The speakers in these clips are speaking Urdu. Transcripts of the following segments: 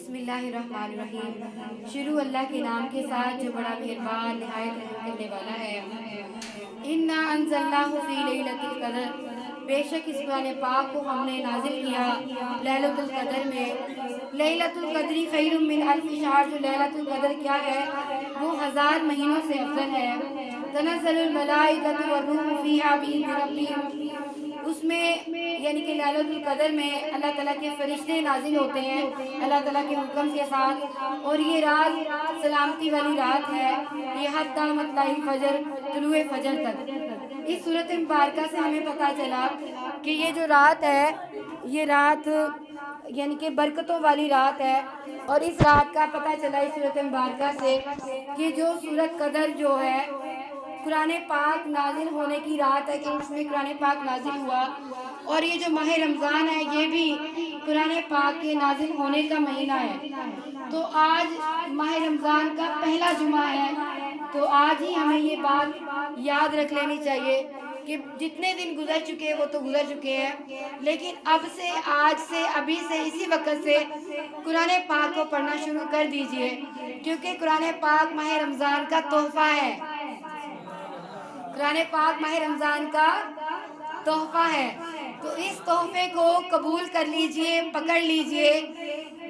بسم اللہ الرحمن الرحیم۔ شروع اللہ کے نام کے ساتھ جو بڑا مہربان نہایت رحم کرنے والا ہے۔ انا انزلناہ فی لیلۃ القدر، بے شک اس قرآن پاک کو ہم نے نازل کیا لیلۃ القدر میں۔ لیلۃ القدر خیر من الف شہر، جو لیلۃ القدر کیا ہے وہ 1000 مہینوں سے افضل ہے۔ تنزل الملائکۃ والروح فیہا بإذن ربہم، اس میں یعنی کہ لیلۃ القدر میں اللہ تعالیٰ کے فرشتے نازل ہوتے ہیں اللہ تعالیٰ کے حکم کے ساتھ، اور یہ رات سلامتی والی رات ہے، یہ حتی مطلع الفجر، طلوع فجر تک۔ اس صورت مبارکہ سے ہمیں پتہ چلا کہ یہ جو رات ہے یہ رات یعنی کہ برکتوں والی رات ہے، اور اس رات کا پتہ چلا اس صورت مبارکہ سے کہ جو سورۃ قدر جو ہے قرآن پاک نازل ہونے کی رات ہے، کہ اس میں قرآن پاک نازل ہوا، اور یہ جو ماہ رمضان ہے یہ بھی قرآن پاک کے نازل ہونے کا مہینہ ہے۔ تو آج ماہ رمضان کا پہلا جمعہ ہے، تو آج ہی ہمیں یہ بات یاد رکھ لینی چاہیے کہ جتنے دن گزر چکے وہ تو گزر چکے ہیں، لیکن اب سے آج سے ابھی سے اسی وقت سے قرآن پاک کو پڑھنا شروع کر دیجئے، کیونکہ قرآن پاک ماہ رمضان کا تحفہ ہے۔ قرآن پاک ماہ رمضان کا تحفہ ہے، تو اس تحفے کو قبول کر لیجئے، پکڑ لیجئے،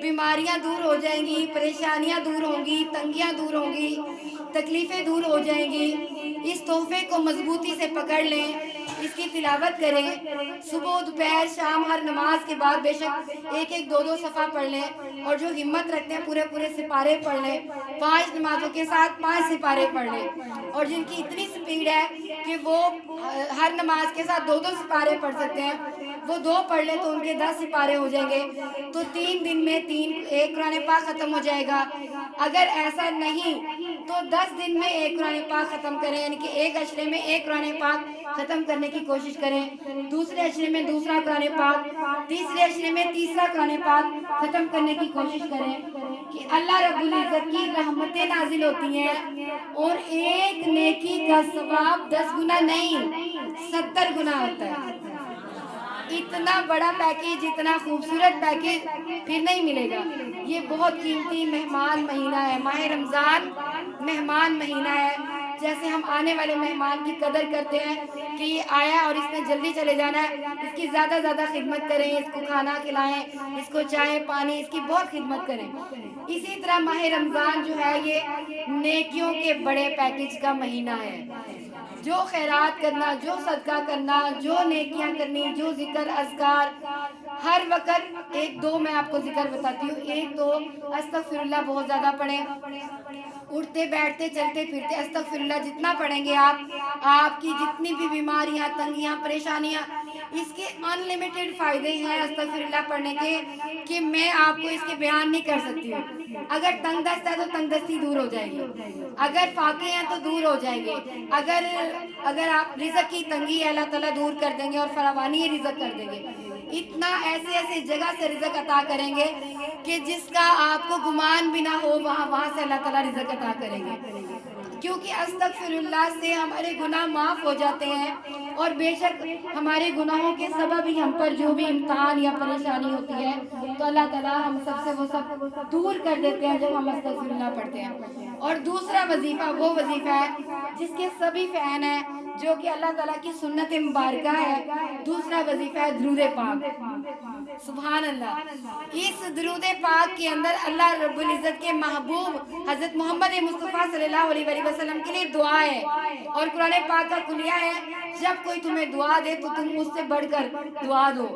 بیماریاں دور ہو جائیں گی، پریشانیاں دور ہوں گی، تنگیاں دور ہوں گی، تکلیفیں دور ہو جائیں گی۔ اس تحفے کو مضبوطی سے پکڑ لیں، اس کی تلاوت کریں، صبح دوپہر شام ہر نماز کے بعد بے شک ایک ایک دو دو صفحہ پڑھ لیں، اور جو ہمت رکھتے ہیں پورے پورے سپارے پڑھ لیں، 5 نمازوں کے ساتھ 5 سپارے پڑھ لیں، اور جن کی اتنی سپیڈ ہے کہ وہ ہر نماز کے ساتھ 2 2 سپارے پڑھ سکتے ہیں، وہ 2 پڑھ لیں تو ان کے 10 سپارے ہو جائیں گے، تو 3 دن میں ایک قرآن پاک ختم ہو جائے گا۔ اگر ایسا نہیں تو 10 دن میں ایک قرآن پاک ختم کریں، یعنی کہ ایک عشرے میں ایک قرآن پاک ختم کرنے کی کوشش کریں، دوسرے عشرے میں دوسرا قرآن پاک، تیسرے عشرے میں تیسرا قرآن پاک ختم کرنے کی کوشش کریں، کہ اللہ رب العزت کی رحمتیں نازل ہوتی ہیں، اور ایک نیکی کا ثواب 10 گنا نہیں 70 گنا ہوتا ہے۔ اتنا بڑا پیکیج، اتنا خوبصورت پیکیج پھر نہیں ملے گا۔ یہ بہت قیمتی مہمان مہینہ ہے، ماہ رمضان مہمان مہینہ ہے۔ جیسے ہم آنے والے مہمان کی قدر کرتے ہیں کہ یہ آیا اور اس نے جلدی چلے جانا ہے، اس کی زیادہ زیادہ خدمت کریں، اس کو کھانا کھلائیں، اس کو چائے پانی، اس کی بہت خدمت کریں۔ اسی طرح ماہ رمضان جو ہے یہ نیکیوں کے بڑے پیکیج کا مہینہ ہے۔ جو خیرات کرنا، جو صدقہ کرنا، جو نیکیاں کرنی، جو ذکر اذکار، ہر وقت ایک دو میں آپ کو ذکر بتاتی ہوں۔ ایک تو استغفر اللہ بہت زیادہ پڑھیں، اٹھتے بیٹھتے چلتے پھرتے استغفر اللہ جتنا پڑھیں گے آپ کی جتنی بھی بیماریاں تنگیاں پریشانیاں، اس کے انلیمیٹڈ فائدے ہیں استغفر اللہ پڑھنے کے، کہ میں آپ کو اس کے بیان نہیں کر سکتی ہوں۔ اگر تنگ دست ہے تو تنگ دستی دور ہو جائے گی، اگر فاقے ہیں تو دور ہو جائیں گے، اگر آپ رزق کی تنگی ہے اللہ تعالیٰ دور کر دیں گے اور فراوانی رزق کر دیں گے۔ اتنا ایسے جگہ سے رزق عطا کریں گے کہ جس کا آپ کو گمان بھی نہ ہو، وہاں سے اللہ تعالیٰ رزق عطا کریں گے، کیونکہ استغفر اللہ سے ہمارے گناہ معاف ہو جاتے ہیں، اور بے شک ہمارے گناہوں کے سبب ہی ہم پر جو بھی امتحان یا پریشانی ہوتی ہے تو اللہ تعالیٰ ہم سب سے وہ سب دور کر دیتے ہیں جب ہم استغفر اللہ پڑھتے ہیں۔ اور دوسرا وظیفہ وہ وظیفہ ہے جس کے سبھی فین ہیں، جو کہ اللہ تعالیٰ کی سنت مبارکہ ہے۔ دوسرا وظیفہ ہے درود پاک۔ سبحان اللہ، اس درود پاک کے اندر اللہ رب العزت کے محبوب حضرت محمد مصطفیٰ صلی اللہ علیہ وسلم کے لیے دعا ہے، اور قرآن پاک کا کلیہ ہے جب کوئی تمہیں دعا دے تو تم اس سے بڑھ کر دعا دو۔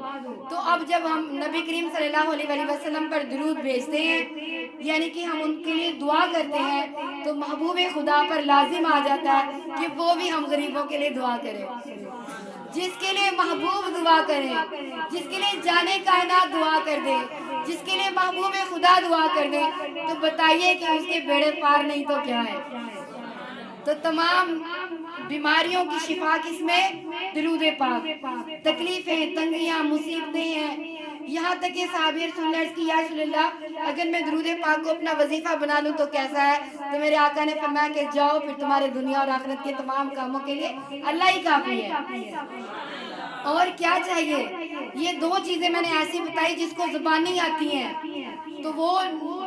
تو اب جب ہم نبی کریم صلی اللہ علیہ وسلم پر درود بھیجتے ہیں، یعنی کہ ہم ان کے لیے دعا کرتے ہیں، تو محبوب خدا پر لازم آ جاتا ہے کہ وہ بھی ہم غریبوں کے لیے دعا کریں۔ جس کے لیے محبوب دعا کرے، جس کے لیے جانے کائنات دعا کر دے، جس کے لیے محبوب خدا دعا کر دے، تو بتائیے کہ اس کے بیڑے پار نہیں تو کیا ہے۔ تو تمام بیماریوں کی شفا کس میں؟ درود پاک۔ تکلیفیں تنگیاں مصیبتیں ہیں، یہاں تک کہ صحابی رسول اللہ کی یا رسول اللہ اگر میں درود پاک کو اپنا وظیفہ بنا لوں تو کیسا ہے؟ تو میرے آقا نے فرمایا کہ جاؤ پھر تمہارے دنیا اور آخرت کے تمام کاموں کے لیے اللہ ہی کافی ہے۔ اور کیا چاہیے؟ یہ 2 چیزیں میں نے ایسی بتائی جس کو زبانی آتی ہیں تو وہ